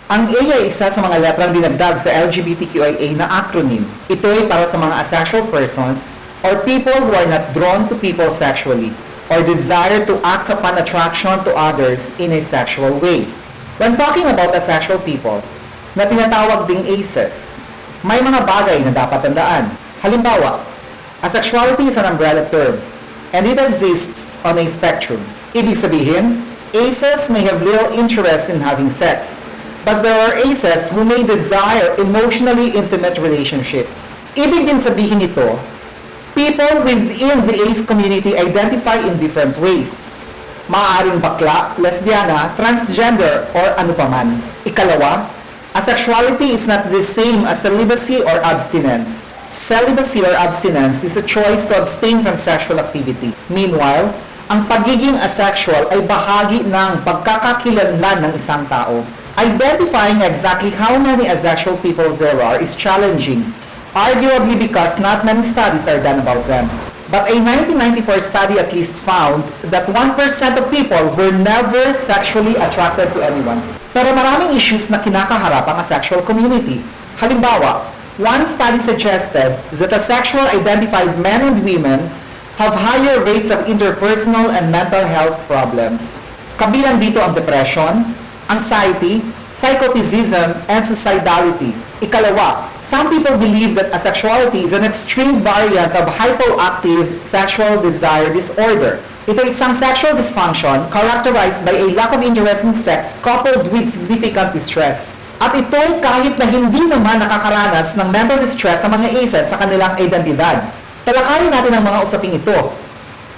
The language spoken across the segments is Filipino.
Ang A ay isa sa mga letrang dinagdag sa LGBTQIA na acronym. Ito ay para sa mga asexual persons or people who are not drawn to people sexually or desire to act upon attraction to others in a sexual way. When talking about asexual people, na tinatawag ding aces, may mga bagay na dapat tandaan. Halimbawa, asexuality is an umbrella term and it exists on a spectrum. Ibig sabihin, aces may have little interest in having sex, but there are aces who may desire emotionally intimate relationships. Ibig din sabihin nito, people within the ace community identify in different ways. Maaaring bakla, lesbiana, transgender, or ano paman. Ikalawa, asexuality is not the same as celibacy or abstinence. Celibacy or abstinence is a choice to abstain from sexual activity. Meanwhile, ang pagiging asexual ay bahagi ng pagkakakilanlan ng isang tao. Identifying exactly how many asexual people there are is challenging, arguably because not many studies are done about them. But a 1994 study at least found that 1% of people were never sexually attracted to anyone. Pero maraming issues na kinakaharap ang asexual community. Halimbawa, one study suggested that asexual identified men and women have higher rates of interpersonal and mental health problems. Kabilang dito ang depression, anxiety, psychoticism, and suicidality. Ikalawa, some people believe that asexuality is an extreme variant of hypoactive sexual desire disorder. Ito ay isang sexual dysfunction characterized by a lack of interest in sex coupled with significant distress. At ito ay kahit na hindi naman nakakaranas ng mental distress sa mga aces sa kanilang identidad. Talakayin natin ang mga usaping ito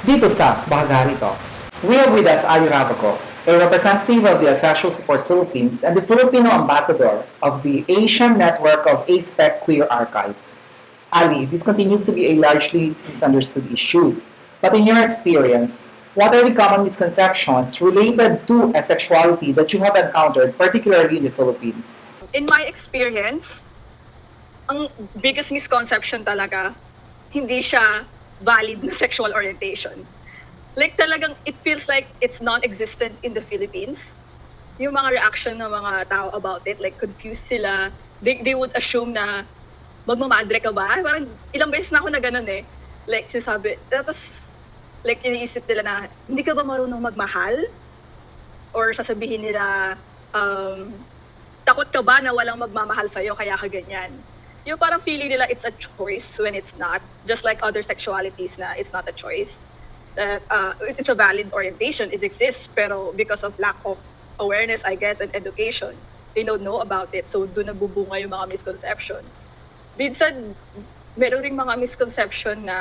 dito sa Bahagari Talks. We have with us Ali Ravaco, a representative of the Asexual Support Philippines and the Filipino ambassador of the Asian Network of ASPEC Queer Archives. Ali, this continues to be a largely misunderstood issue. But in your experience, what are the common misconceptions related to asexuality that you have encountered, particularly in the Philippines? In my experience, ang biggest misconception talaga, hindi siya valid na sexual orientation. Like talagang, it feels like it's non-existent in the Philippines. Yung mga reaction ng mga tao about it, like confused sila. They would assume na magmamadre ka ba? Parang ilang beses na ako na ganun eh. Like sinasabi, tapos like iniisip nila na, hindi ka ba marunong magmahal? Or sasabihin nila, takot ka ba na walang magmamahal sa'yo kaya ka ganyan? Yung parang feeling nila it's a choice when it's not. Just like other sexualities na it's not a choice. That it's a valid orientation, it exists, pero because of lack of awareness, I guess, and education, they don't know about it. So doon nabubunga yung mga misconceptions. Minsan, meron ring mga misconception na,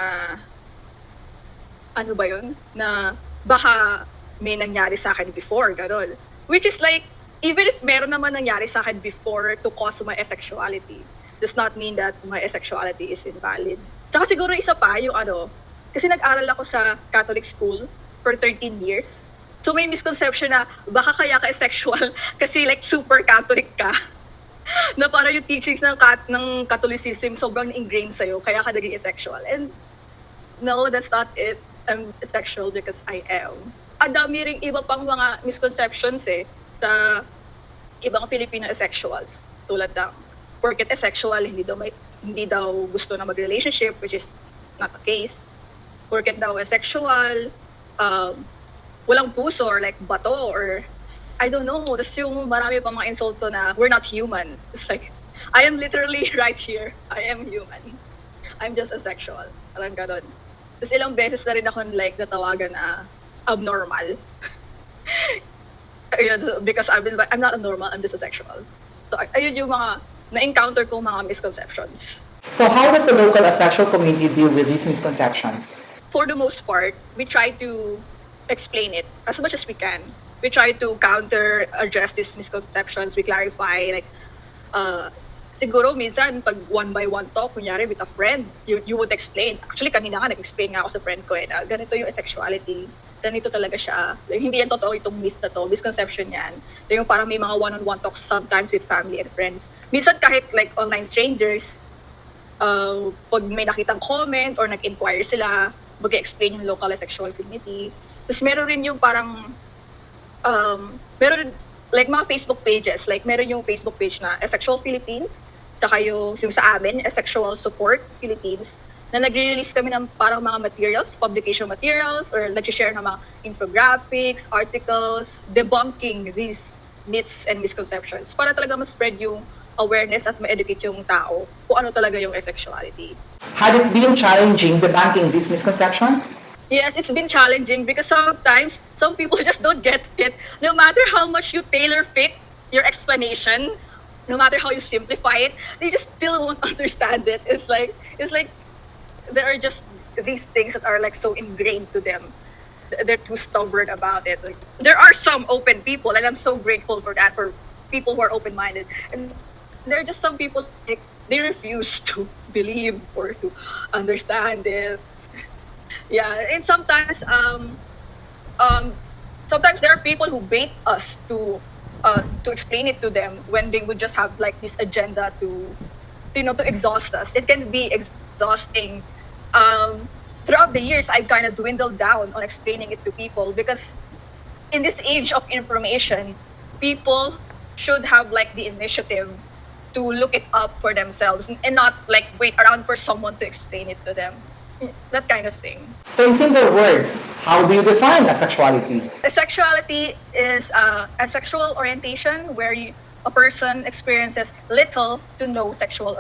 ano ba yun? Na baka may nangyari sa akin before, gano'n. Which is like, even if meron naman nangyari sa akin before to cause my asexuality, does not mean that my asexuality is invalid. Tsaka siguro isa pa, yung ano, kasi nag-aral ako sa Catholic school for 13 years. So may misconception na baka kaya ka asexual kasi like super Catholic ka. Na para yung teachings ng Catholicism sobrang ingrained sa'yo, kaya ka naging asexual. And no, that's not it. I'm asexual because I am. Ang dami ring iba pang mga misconceptions sa ibang Filipino asexuals. Tulad ng, porket asexual, hindi daw gusto na mag-relationship, which is not the case. Porket daw asexual, walang puso or like bato or I don't know. Tapos yung marami pa mga insulto na we're not human. It's like, I am literally right here. I am human. I'm just asexual. Parang ganon. Tapos ilang beses na rin ako like natawagan na abnormal. Because I'm not abnormal, I'm just asexual. So ayun yung mga na-encounter ko mga misconceptions. So how does the local asexual community deal with these misconceptions? For the most part, we try to explain it as much as we can. We try to address these misconceptions. We clarify, like, siguro minsan, pag one by one talk, kunyari with a friend, you would explain. Actually, kanina nga, nag-explain nga ako sa friend ko, na ganito yung asexuality. Ganito talaga siya. Like, hindi yan totoo itong myth na to. Misconception yan. Yung parang may mga one-on-one talks sometimes with family and friends. Minsan kahit like online strangers, pag may nakitang comment or nag-inquire sila, mag-explain yung local asexual community. Tapos meron rin yung parang, meron rin, like mga Facebook pages, like meron yung Facebook page na Asexual Philippines, tsaka yung sa amin, Asexual Support Philippines, na nagre-release kami ng parang mga materials, publication materials, or nag-share ng mga infographics, articles, debunking these myths and misconceptions para talaga ma-spread yung awareness at ma-educate yung tao kung ano talaga yung asexuality. Had it been challenging debunking these misconceptions? Yes, it's been challenging because sometimes some people just don't get it. No matter how much you tailor fit your explanation, no matter how you simplify it, they just still won't understand it. It's like there are just these things that are like so ingrained to them. They're too stubborn about it. Like, there are some open people, and I'm so grateful for that, for people who are open-minded. And there are just some people like they refuse to believe or to understand it. Yeah, and sometimes there are people who bait us to explain it to them when they would just have like this agenda to exhaust us. It can be exhausting. Throughout the years, I've kind of dwindled down on explaining it to people because in this age of information, people should have like the initiative to look it up for themselves and not like wait around for someone to explain it to them. That kind of thing. So in simple words, how do you define asexuality? Asexuality is a sexual orientation where a person experiences little to no sexual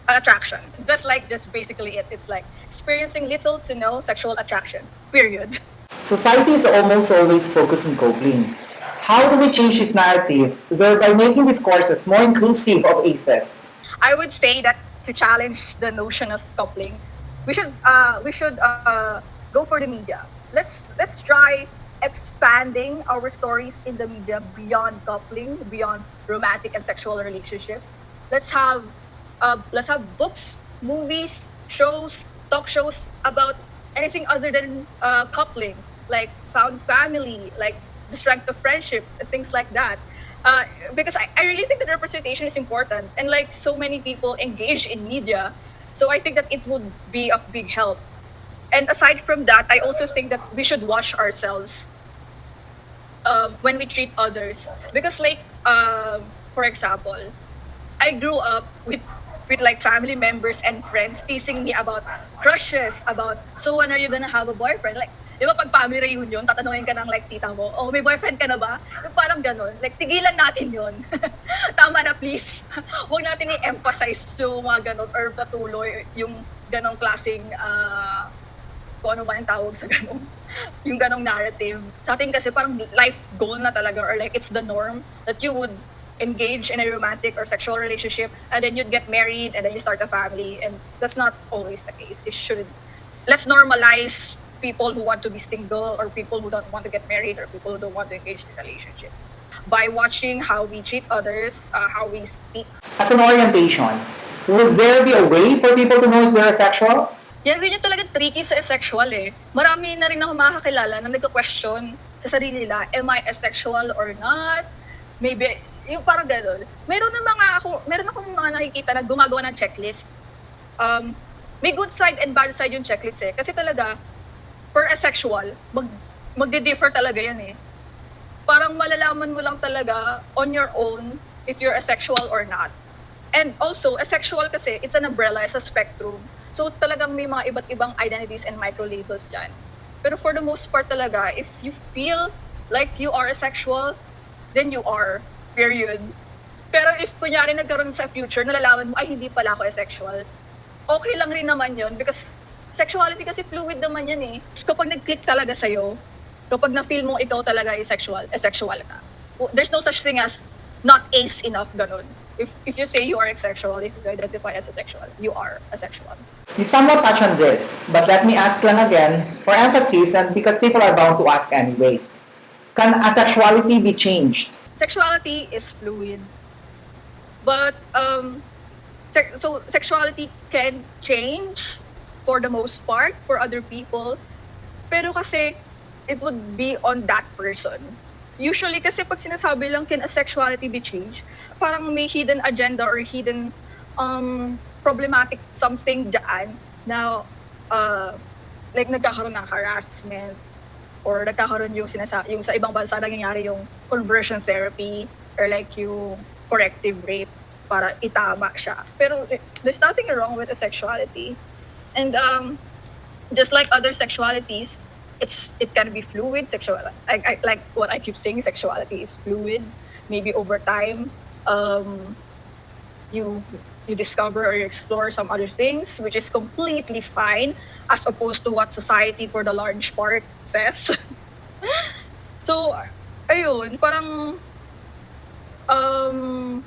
attraction. Just basically it. It's like experiencing little to no sexual attraction, period. Society is almost always focused on coupling. How do we change this narrative, thereby making discourses more inclusive of aces? I would say that to challenge the notion of coupling, we should go for the media. Let's try expanding our stories in the media beyond coupling, beyond romantic and sexual relationships. Let's have books, movies, shows, talk shows about anything other than coupling, like found family, like the strength of friendship, things like that. Because I really think that representation is important, and like so many people engage in media, so I think that it would be of big help. And aside from that, I also think that we should watch ourselves when we treat others, because like for example, I grew up with like family members and friends teasing me about crushes, about so when are you gonna have a boyfriend? Like, di ba pag family reunion, tatanungin ka ng like tita mo, oh may boyfriend ka na ba? Yung parang ganun. Like, tigilan natin yun. Tama na please. Huwag natin i-emphasize yung mga ganun or patuloy yung ganong klaseng kung ano ba yung tawag sa ganong yung ganong narrative. Sa atin kasi parang life goal na talaga, or like it's the norm that you would engage in a romantic or sexual relationship and then you'd get married and then you start a family, and that's not always the case. It shouldn't. Let's normalize people who want to be single, or people who don't want to get married, or people who don't want to engage in relationships by watching how we treat others, how we speak. As an orientation, would there be a way for people to know if they're asexual? Yan rin yung talagang tricky sa asexual eh. Marami na rin ako makakakilala na nagka-question sa sarili nila, am I asexual or not? Maybe, yung parang gano'n. Meron akong mga nakikita na gumagawa ng checklist. May good side and bad side yung checklist eh. Kasi talaga, per asexual, magdi-differ talaga yan eh. Parang malalaman mo lang talaga on your own if you're asexual or not. And also, asexual kasi, it's an umbrella, it's a spectrum. So talagang may mga iba't ibang identities and micro-labels dyan. Pero for the most part talaga, if you feel like you are asexual, then you are, period. Pero if kunyari nagkaroon sa future, nalalaman mo, ay hindi pala ako asexual, okay lang rin naman yun because sexuality kasi fluid naman yan eh. Kapag nag-click talaga sa'yo, kapag na-feel mo ikaw talaga asexual ka. There's no such thing as not ace enough, ganun. If you say you are asexual, if you identify as asexual, you are asexual. You somewhat touch on this, but let me ask lang again for emphasis and because people are bound to ask anyway. Can asexuality be changed? Sexuality is fluid. But so sexuality can change for the most part for other people. Pero kasi it would be on that person. Usually kasi pag sinasabi lang can asexuality be changed, parang may hidden agenda or hidden problematic something dyan na like nagkakaroon ng harassment or nagkakaroon yung sa ibang bansa nangyayari yung conversion therapy. or like yung corrective rape para itama siya. Pero there's nothing wrong with asexuality. And just like other sexualities, it can be fluid. Like what I keep saying, sexuality is fluid. Maybe over time, you you discover or you explore some other things, which is completely fine, as opposed to what society for the large part says. So, ayun, parang um,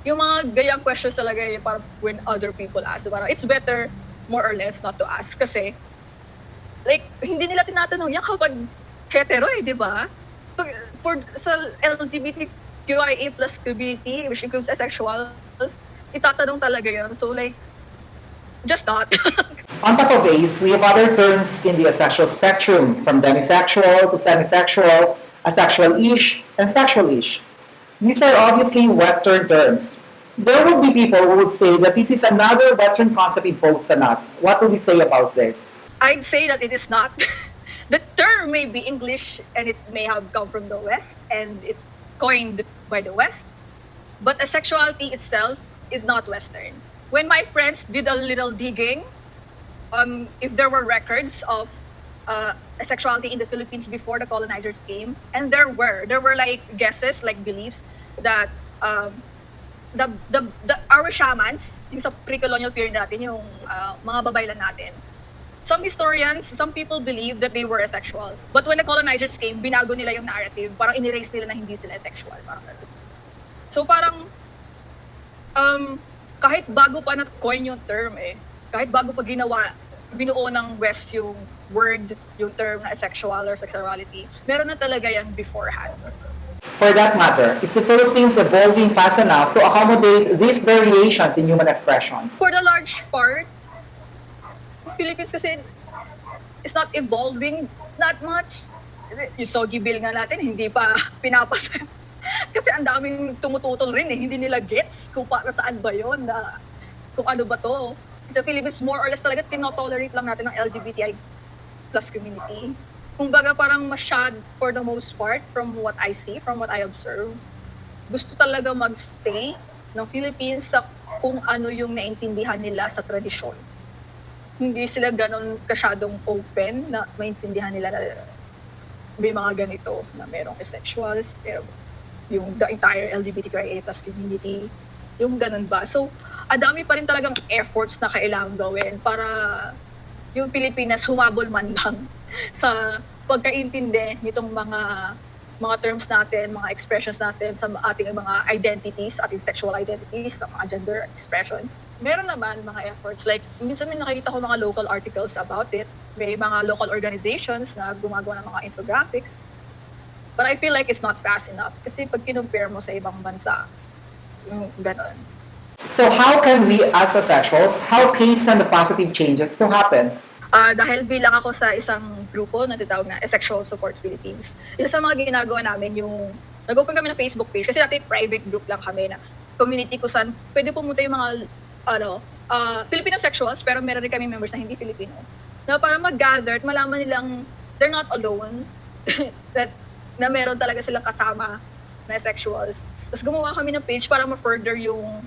yung mga ganyang questions talaga yung parang when other people ask, parang it's better more or less not to ask kasi like hindi nila tinatanong yan kapag hetero di ba? Sa LGBTQIA plus community, which includes asexuals, itatanong talaga yun. So like, just not. On top of ace, we have other terms in the asexual spectrum, from demisexual to semisexual, asexual-ish, and sexual-ish. These are obviously Western terms. There will be people who would say that this is another Western concept imposed on us. What would we say about this? I'd say that it is not. The term may be English and it may have come from the West and it's coined by the West, but asexuality itself is not Western. When my friends did a little digging, if there were records of asexuality in the Philippines before the colonizers came, and there were like guesses, like beliefs that our shamans, yung sa pre-colonial period natin, yung mga babaylan natin, some historians, some people believe that they were asexual. But when the colonizers came, binago nila yung narrative, parang in-erase nila na hindi sila asexual. Parang so parang kahit bago pa na-coin yung term kahit bago pa binuo ng West yung word, yung term na asexual or sexuality, meron na talaga yan beforehand. For that matter, is the Philippines evolving fast enough to accommodate these variations in human expressions? For the large part, Philippines kasi is not evolving that much. Yung Sogi Bill nga natin, hindi pa pinapasa. Kasi ang daming tumututol rin hindi nila gets kung para saan ba yun, na kung ano ba to. Sa Philippines, more or less talaga tinotolerate lang natin ng LGBTI plus community. Kumbaga parang for the most part, from what I see, from what I observe, gusto talaga magstay ng Philippines sa kung ano yung naintindihan nila sa tradisyon. Hindi sila ganon kasyadong open na maintindihan nila na may mga ganito na merong asexuals, pero yung the entire LGBTQIA plus community, yung ganun ba. So, adami pa rin talagang efforts na kailangang gawin para yung Pilipinas humabol man lang sa pagkaintindi nitong mga terms natin, mga expressions natin sa ating mga identities, ating sexual identities, sa mga gender expressions. Meron naman mga efforts, like minsan may nakikita ko mga local articles about it, may mga local organizations na gumagawa ng mga infographics. But I feel like it's not fast enough kasi pag kinumpare mo sa ibang bansa, yung ganon. So how can we as asexuals help hasten the positive changes to happen? Dahil bilang ako sa isang grupo na tinatawag na Asexual Support Philippines, isa sa mga ginagawa namin yung nag-open kami ng Facebook page kasi dati private group lang kami na community kung saan pwede pumunta yung mga Filipino sexuals pero meron rin kami members na hindi Filipino na para mag-gather at malaman nilang they're not alone that na meron talaga silang kasama na sexuals. Tapos gumawa kami ng page para ma-further yung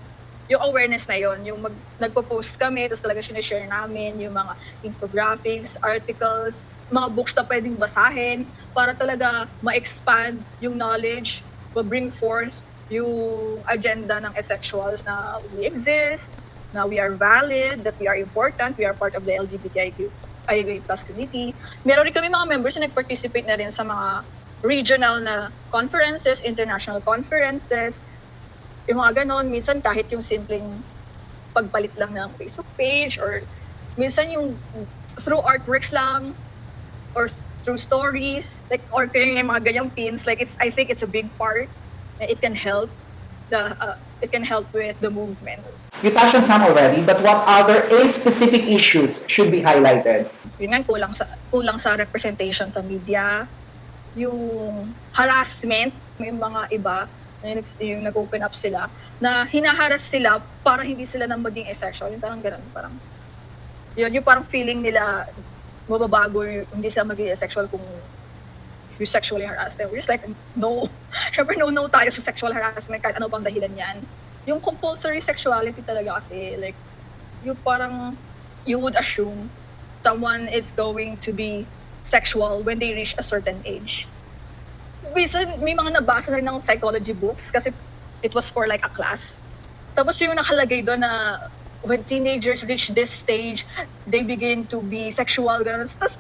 awareness na yon, yung nagpo-post kami, tapos talaga sinashare namin yung mga infographics, articles, mga books na pwedeng basahin para talaga ma-expand yung knowledge, ma-bring forth yung agenda ng asexuals na we exist, na we are valid, that we are important, we are part of the LGBTQIA+ community. Meron rin kami mga members na nag-participate na rin sa mga regional na conferences, international conferences, yung mga ganon. Minsan kahit yung simpleng pagpalit lang ng Facebook page or minsan yung through artworks lang or through stories, like or kaya yung mga ganyang pins, like I think it's a big part na it can help with the movement. You touched on some already, but what other specific issues should be highlighted? Yun nga, kulang sa representation sa media, yung harassment, yung mga iba yung nag-open up sila na hinaharas sila para hindi sila na maging asexual. Yung parang ganun, parang yun yung parang feeling nila mababago, hindi sila maging asexual kung you sexually harass them. We're just like, no. Siyempre, no tayo sa sexual harassment kahit ano pang dahilan yan. Yung compulsory sexuality talaga kasi, like, you would assume someone is going to be sexual when they reach a certain age. Minsan, may mga nabasa rin ng psychology books kasi it was for like a class. Tapos yung nakalagay doon na when teenagers reach this stage, they begin to be sexual. Ganun. Tapos,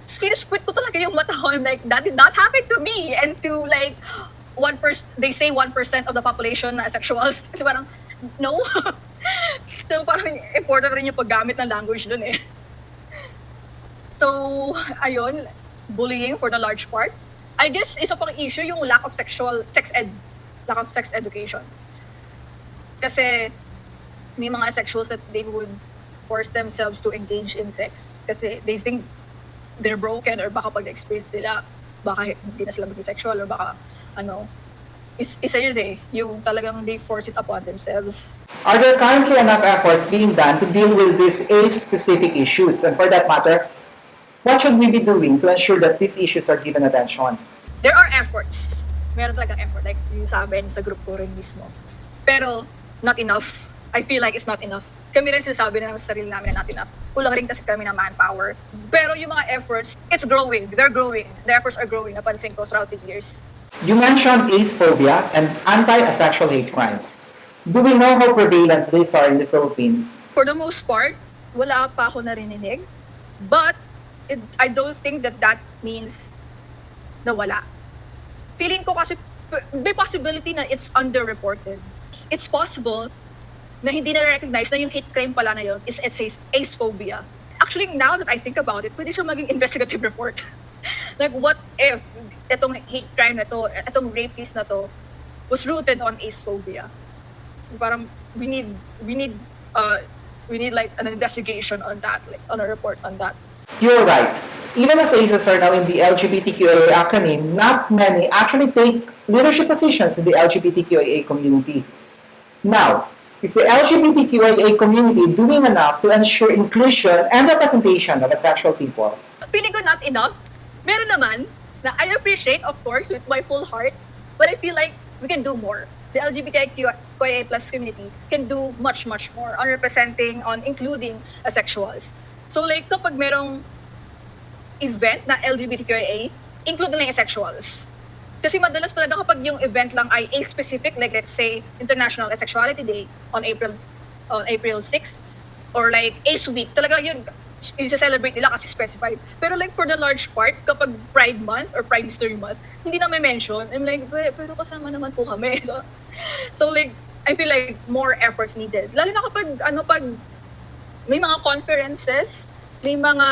squid ko talaga yung mata ko. I'm like, that did not happen to me. And to like, they say 1% of the population na sexuals. Kasi parang, no. So parang important rin yung paggamit ng language dun eh. So, ayun, bullying for the large part. I guess isa pang issue yung lack of sex education. Kasi may mga sexuals that they would force themselves to engage in sex kasi they think they're broken or baka pag experience nila baka hindi na sila maging sexual or baka isa yun eh, yung talagang they force it upon themselves. Are there currently enough efforts being done to deal with these age-specific issues? And for that matter, what should we be doing to ensure that these issues are given attention? There are efforts. Meron talagang effort. Like yung sa amin, sa group ko rin mismo. Pero, not enough. I feel like it's not enough. Kami rin sinasabi na sa sarili namin na not enough. Kulang rin kasi kami ng manpower. Pero yung mga efforts, it's growing. They're growing. The efforts are growing. Napansin ko throughout the years. You mentioned ace-phobia and anti-asexual hate crimes. Do we know how prevalent these are in the Philippines? For the most part, wala pa ako narinig. But, I don't think that means na wala. Feeling ko kasi may possibility na it's underreported. It's possible na hindi na-recognize na yung hate crime pala na yun is ace-phobia. Actually, now that I think about it, pwede siya maging investigative report. Like, what if itong hate crime na to, itong rape case na to, was rooted on ace-phobia? Parang, we need like an investigation on that, like on a report on that. You're right. Even as aces are now in the LGBTQIA acronym, not many actually take leadership positions in the LGBTQIA community. Now, is the LGBTQIA community doing enough to ensure inclusion and representation of asexual people? Feeling ko not enough. Meron naman na I appreciate, of course, with my full heart, but I feel like we can do more. The LGBTQIA plus community can do much more on representing, on including asexuals. So like kapag merong event na LGBTQIA, include na yung asexuals. Kasi madalas talaga kapag yung event lang ay a-specific, like let's say International Asexuality Day on April 6th, or like Ace Week, talaga yun, i-celebrate nila kasi specified. Pero like for the large part, kapag Pride Month or Pride History Month, hindi na may mention. I'm like, pero kasama naman po kami. So like, I feel like more efforts needed. Lalo na kapag, pag may mga conferences, may mga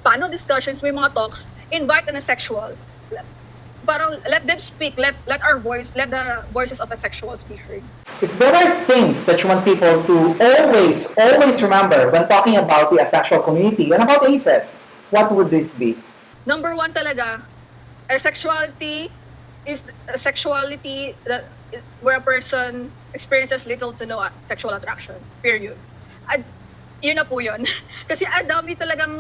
panel discussions, may mga talks, invite an asexual. Parang let them speak, let the voices of asexuals be heard. If there are things that you want people to always remember when talking about the asexual community and about aces, what would this be? Number one talaga, asexuality is a sexuality that where a person experiences little to no sexual attraction, period. At yun na po yun. Kasi ang dami talaga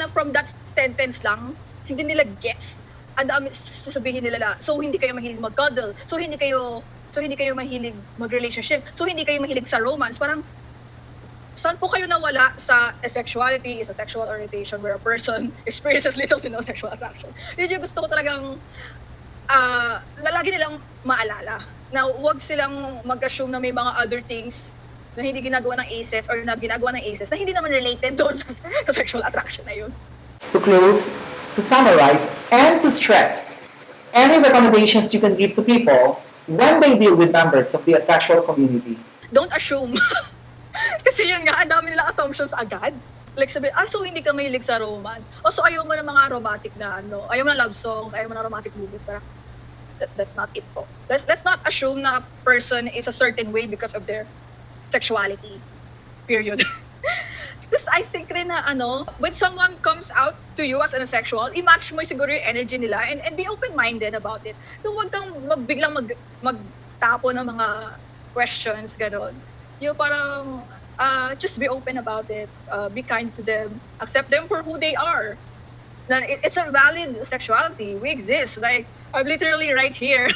na from that sentence lang, hindi nila gets. Ang dami sasabihin nila na, so hindi kayo mahilig mag-cuddle, so hindi kayo mahilig mag-relationship, so hindi kayo mahilig sa romance. Parang, saan po kayo nawala sa asexuality is a sexual orientation where a person experiences little to no sexual attraction. Yun yung gusto ko talagang lagi nilang maalala na huwag silang mag-assume na may mga other things na hindi ginagawa ng aces or na ginagawa ng aces na hindi naman related doon sa sexual attraction na yun. To close, to summarize, and to stress, any recommendations you can give to people when they deal with members of the asexual community? Don't assume. Kasi yun nga, ang dami nila assumptions agad. Like sabi, so hindi ka mahilig sa romance. O so ayaw mo ng mga romantic na ayaw mo ng love songs, ayaw mo ng romantic movies. Pero that's not it po. Let's not assume na a person is a certain way because of their sexuality. Period. Because I think rin na when someone comes out to you as an asexual, i-match mo siguro yung energy nila and be open-minded about it. So huwag kang biglang magtapo ng mga questions, gano'n. Yung parang, just be open about it, be kind to them, accept them for who they are. It's a valid sexuality. We exist. Like, I'm literally right here.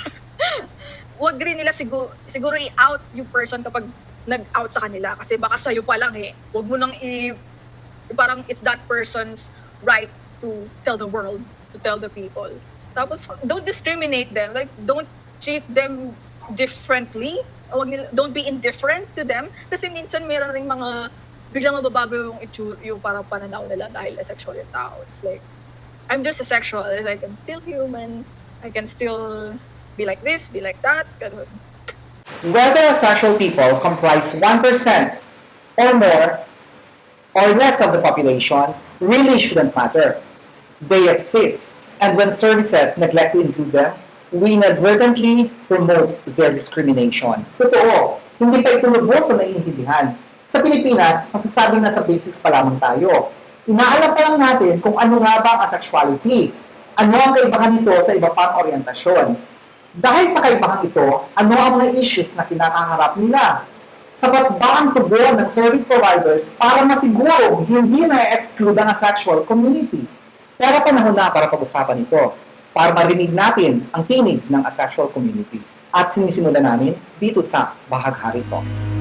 Wag rin nila siguro i-out yung person kapag nag-out sa kanila. Kasi baka sa'yo pa lang eh. Wag mo nang parang it's that person's right to tell the world, to tell the people. Tapos, don't discriminate them. Like, don't treat them differently. Don't be indifferent to them. Kasi minsan meron ring mga biglang mababago yung parang pananaw nila dahil asexual yung tao. It's like, I'm just asexual. Like, I'm still human. I can still be like this, be like that. Ganun. Whether asexual people comprise 1% or more or less of the population really shouldn't matter. They exist, and when services neglect to include them, we inadvertently promote their discrimination. Totoo, hindi pa ito lubos na naiintindihan. Sa Pilipinas, masasabing nasa basics pa lamang tayo. Inaalam pa lang natin kung ano nga ba ang asexuality. Ano ang kaibahan nito sa iba pang orientasyon. Dahil sa kaibahan ito, ano ang mga issues na kinakaharap nila? Sapat ba ang tugon ng service providers para masiguro hindi na-exclude ang asexual community? Pero panahon na para pag-usapan ito, para marinig natin ang tinig ng asexual community. At sinisimulan namin dito sa Bahaghari Talks.